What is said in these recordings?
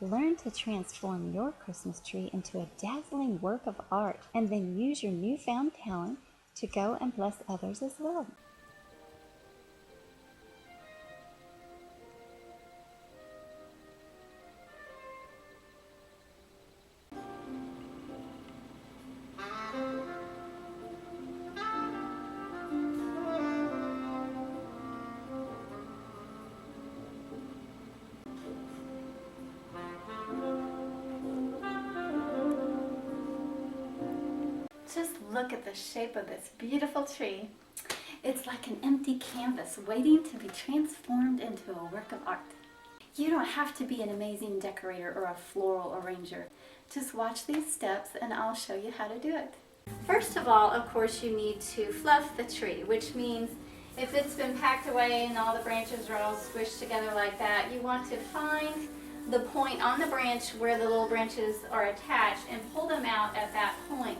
Learn to transform your Christmas tree into a dazzling work of art, and then use your newfound talent to go and bless others as well. Just look at the shape of this beautiful tree. It's like an empty canvas waiting to be transformed into a work of art. You don't have to be an amazing decorator or a floral arranger. Just watch these steps and I'll show you how to do it. First of all, of course, you need to fluff the tree, which means if it's been packed away and all the branches are all squished together like that, you want to find the point on the branch where the little branches are attached and pull them out at that point.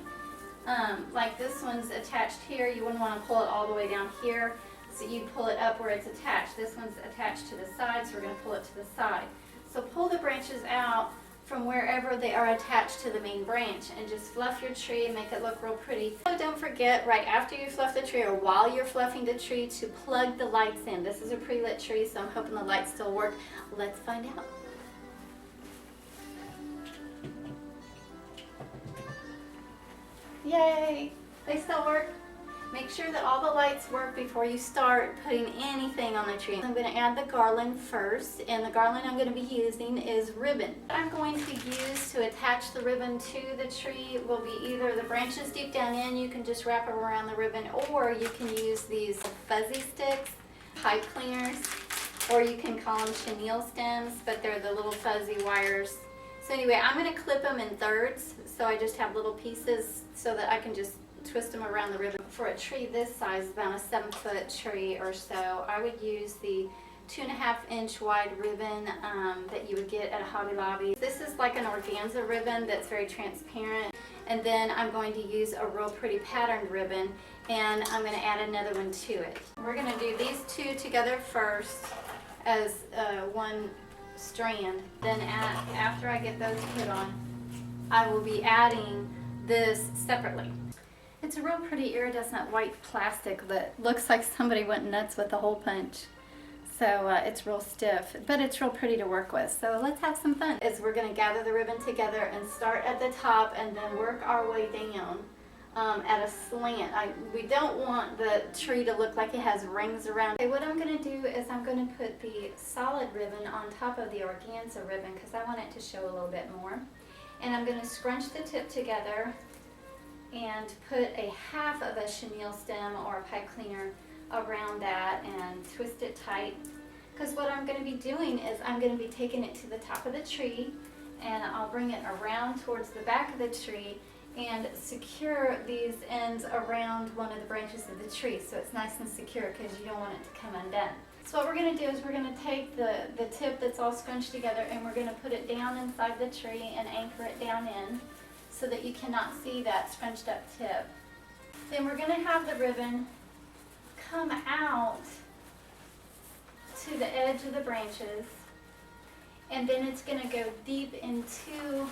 Like this one's attached here, you wouldn't want to pull it all the way down here, so you pull it up where it's attached. This one's attached to the side, so we're going to pull it to the side. So pull the branches out from wherever they are attached to the main branch and just fluff your tree and make it look real pretty. So don't forget, right after you fluff the tree or while you're fluffing the tree, to plug the lights in. This is a pre-lit tree, so I'm hoping the lights still work. Let's find out. Yay! They still work. Make sure that all the lights work before you start putting anything on the tree. I'm going to add the garland first, and the garland I'm going to be using is ribbon. What I'm going to use to attach the ribbon to the tree will be either the branches deep down in, you can just wrap them around the ribbon, or you can use these fuzzy sticks, pipe cleaners, or you can call them chenille stems, but they're the little fuzzy wires. So anyway, I'm going to clip them in thirds, so I just have little pieces so that I can just twist them around the ribbon. For a tree this size, about a 7-foot tree or so, I would use the 2.5-inch wide ribbon that you would get at a Hobby Lobby. This is like an organza ribbon that's very transparent, and then I'm going to use a real pretty patterned ribbon, and I'm going to add another one to it. We're going to do these two together first as one strand. Then after I get those put on, I will be adding this separately. It's a real pretty iridescent white plastic that looks like somebody went nuts with the hole punch. So it's real stiff, but it's real pretty to work with. So let's have some fun. We're going to gather the ribbon together and start at the top and then work our way down at a slant. We don't want the tree to look like it has rings around. Okay, what I'm going to do is I'm going to put the solid ribbon on top of the organza ribbon because I want it to show a little bit more. And I'm going to scrunch the tip together and put a half of a chenille stem or a pipe cleaner around that and twist it tight. Because what I'm going to be doing is I'm going to be taking it to the top of the tree, and I'll bring it around towards the back of the tree and secure these ends around one of the branches of the tree so it's nice and secure because you don't want it to come undone. So what we're going to do is we're going to take the tip that's all scrunched together and we're going to put it down inside the tree and anchor it down in so that you cannot see that scrunched up tip. Then we're going to have the ribbon come out to the edge of the branches, and then it's going to go deep into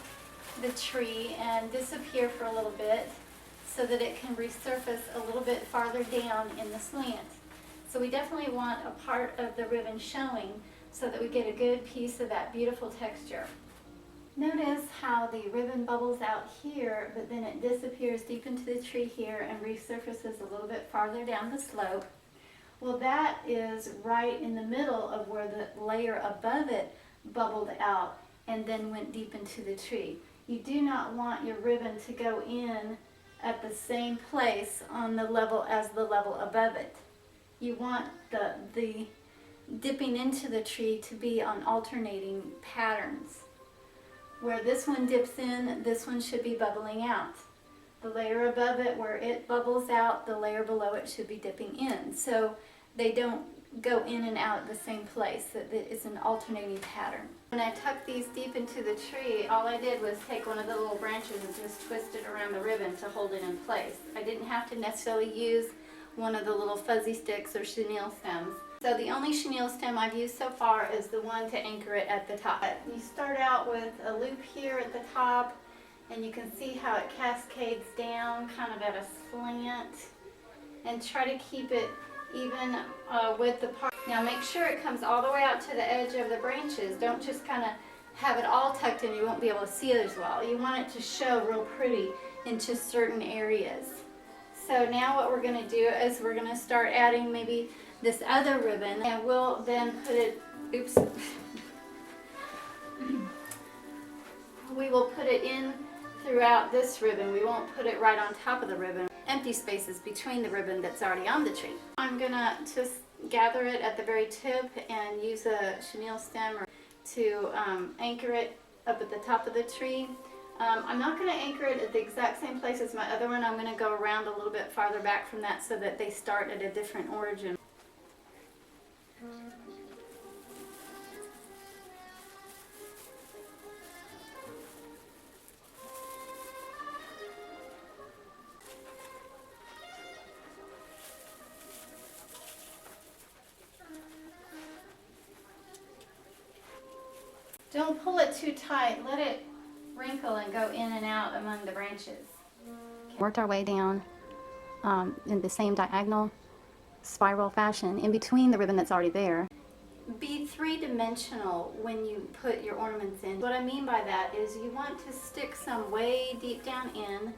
the tree and disappear for a little bit so that it can resurface a little bit farther down in the slant. So we definitely want a part of the ribbon showing so that we get a good piece of that beautiful texture. Notice how the ribbon bubbles out here, but then it disappears deep into the tree here and resurfaces a little bit farther down the slope. Well, that is right in the middle of where the layer above it bubbled out and then went deep into the tree. You do not want your ribbon to go in at the same place on the level as the level above it. You want the dipping into the tree to be on alternating patterns. Where this one dips in, this one should be bubbling out. The layer above it, where it bubbles out, the layer below it should be dipping in. So they don't go in and out at the same place. It's an alternating pattern. When I tucked these deep into the tree, all I did was take one of the little branches and just twist it around the ribbon to hold it in place. I didn't have to necessarily use one of the little fuzzy sticks or chenille stems. So the only chenille stem I've used so far is the one to anchor it at the top. You start out with a loop here at the top, and you can see how it cascades down kind of at a slant, and try to keep it even with the part. Now make sure it comes all the way out to the edge of the branches. Don't just kind of have it all tucked in. You won't be able to see it as well. You want it to show real pretty into certain areas. So now what we're going to do is we're going to start adding maybe this other ribbon, and we'll then put it, oops, we will put it in throughout this ribbon. We won't put it right on top of the ribbon. Empty spaces between the ribbon that's already on the tree. I'm going to just gather it at the very tip and use a chenille stem to anchor it up at the top of the tree. I'm not going to anchor it at the exact same place as my other one. I'm going to go around a little bit farther back from that so that they start at a different origin. Don't pull it too tight. Let it wrinkle and go in and out among the branches. Worked our way down in the same diagonal spiral fashion in between the ribbon that's already there. Be three-dimensional when you put your ornaments in. What I mean by that is you want to stick some way deep down in.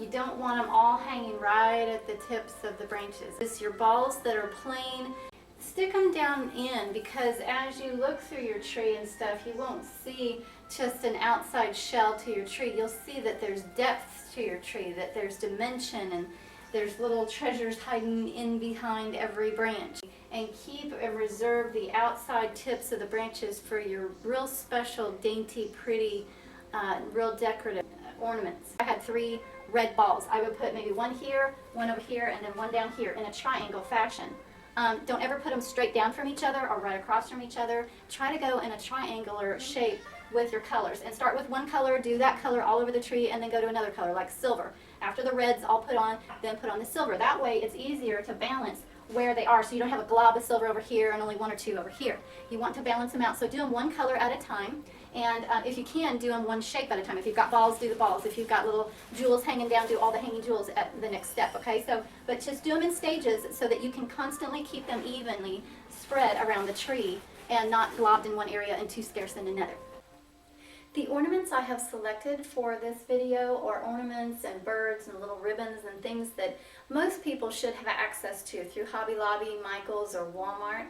You don't want them all hanging right at the tips of the branches. It's your balls that are plain. Stick them down in, because as you look through your tree and stuff, you won't see just an outside shell to your tree. You'll see that there's depth to your tree, that there's dimension, and there's little treasures hiding in behind every branch. And keep and reserve the outside tips of the branches for your real special, dainty, pretty, real decorative ornaments. I had 3 red balls. I would put maybe one here, one over here, and then one down here in a triangle fashion. Don't ever put them straight down from each other or right across from each other. Try to go in a triangular shape with your colors, and start with one color, do that color all over the tree, and then go to another color like silver. After the red's all put on, then put on the silver. That way it's easier to balance where they are, so you don't have a glob of silver over here and only 1 or 2 over here. You want to balance them out, so do them one color at a time, and if you can, do them one shape at a time. If you've got balls, do the balls. If you've got little jewels hanging down, do all the hanging jewels at the next step, okay? So, but just do them in stages so that you can constantly keep them evenly spread around the tree and not globbed in one area and too scarce in another. The ornaments I have selected for this video are ornaments and birds and little ribbons and things that most people should have access to through Hobby Lobby, Michael's, or Walmart.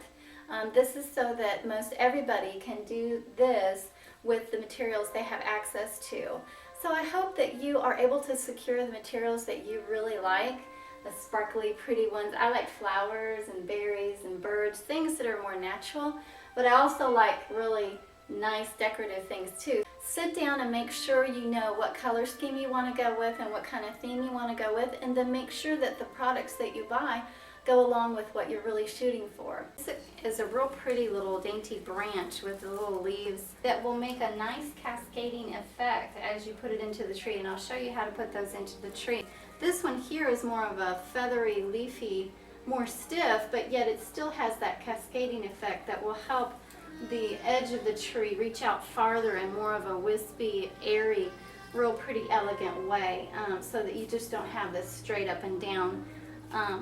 This is so that most everybody can do this with the materials they have access to. So I hope that you are able to secure the materials that you really like, the sparkly, pretty ones. I like flowers and berries and birds, things that are more natural, but I also like really nice decorative things too. Sit down and make sure you know what color scheme you want to go with and what kind of theme you want to go with, and then make sure that the products that you buy go along with what you're really shooting for. This is a real pretty little dainty branch with the little leaves that will make a nice cascading effect as you put it into the tree, and I'll show you how to put those into the tree. This one here is more of a feathery, leafy, more stiff, but yet it still has that cascading effect that will help the edge of the tree reach out farther in more of a wispy, airy, real pretty, elegant way, so that you just don't have this straight up and down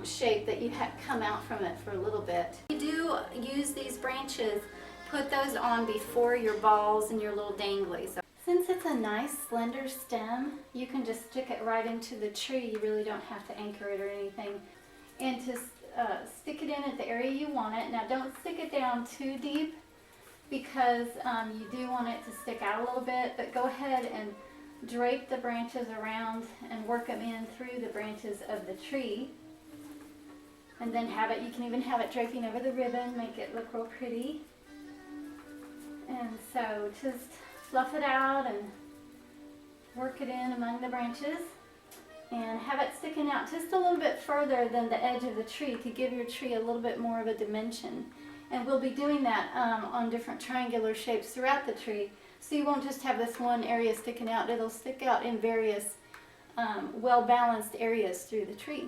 shape that you come out from it for a little bit. You do use these branches, put those on before your balls and your little danglies. Since it's a nice slender stem, you can just stick it right into the tree. You really don't have to anchor it or anything. And to stick it in at the area you want it. Now don't stick it down too deep, because you do want it to stick out a little bit, but go ahead and drape the branches around and work them in through the branches of the tree. And then you can even have it draping over the ribbon, make it look real pretty. And so just fluff it out and work it in among the branches, and have it sticking out just a little bit further than the edge of the tree to give your tree a little bit more of a dimension. And we'll be doing that on different triangular shapes throughout the tree. So you won't just have this one area sticking out. It'll stick out in various well-balanced areas through the tree.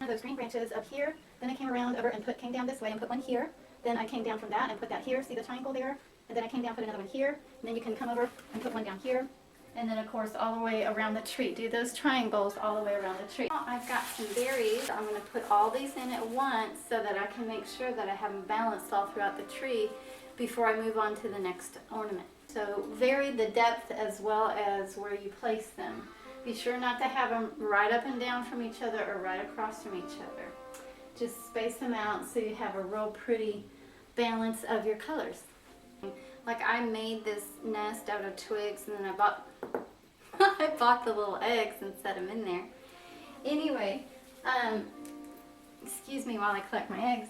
Now those green branches up here, Then I came around over and came down this way and put one here. Then I came down from that and put that here. See the triangle there? And then I came down, put another one here. And then you can come over and put one down here. And then of course all the way around the tree. Do those triangles all the way around the tree. Now I've got some berries. I'm going to put all these in at once so that I can make sure that I have them balanced all throughout the tree before I move on to the next ornament. So vary the depth as well as where you place them. Be sure not to have them right up and down from each other or right across from each other. Just space them out so you have a real pretty balance of your colors. Like I made this nest out of twigs and then I bought the little eggs and set them in there. Anyway, excuse me while I collect my eggs.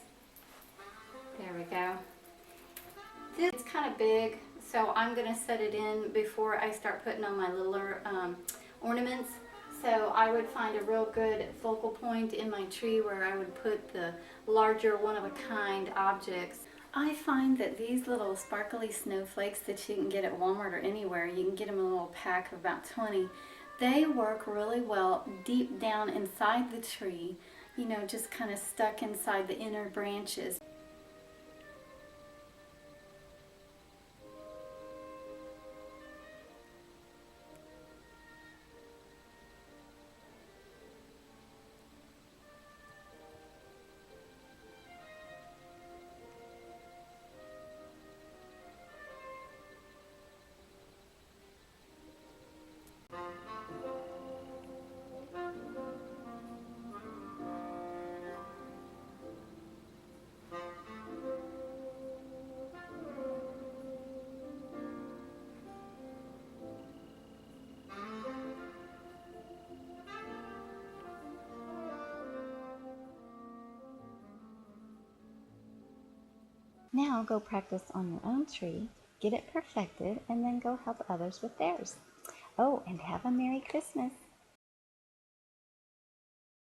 There we go. This is kind of big, so I'm going to set it in before I start putting on my littler ornaments. So I would find a real good focal point in my tree where I would put the larger one-of-a-kind objects. I find that these little sparkly snowflakes that you can get at Walmart or anywhere, you can get them in a little pack of about 20, they work really well deep down inside the tree, you know, just kind of stuck inside the inner branches. Now go practice on your own tree, get it perfected, and then go help others with theirs. Oh, and have a Merry Christmas!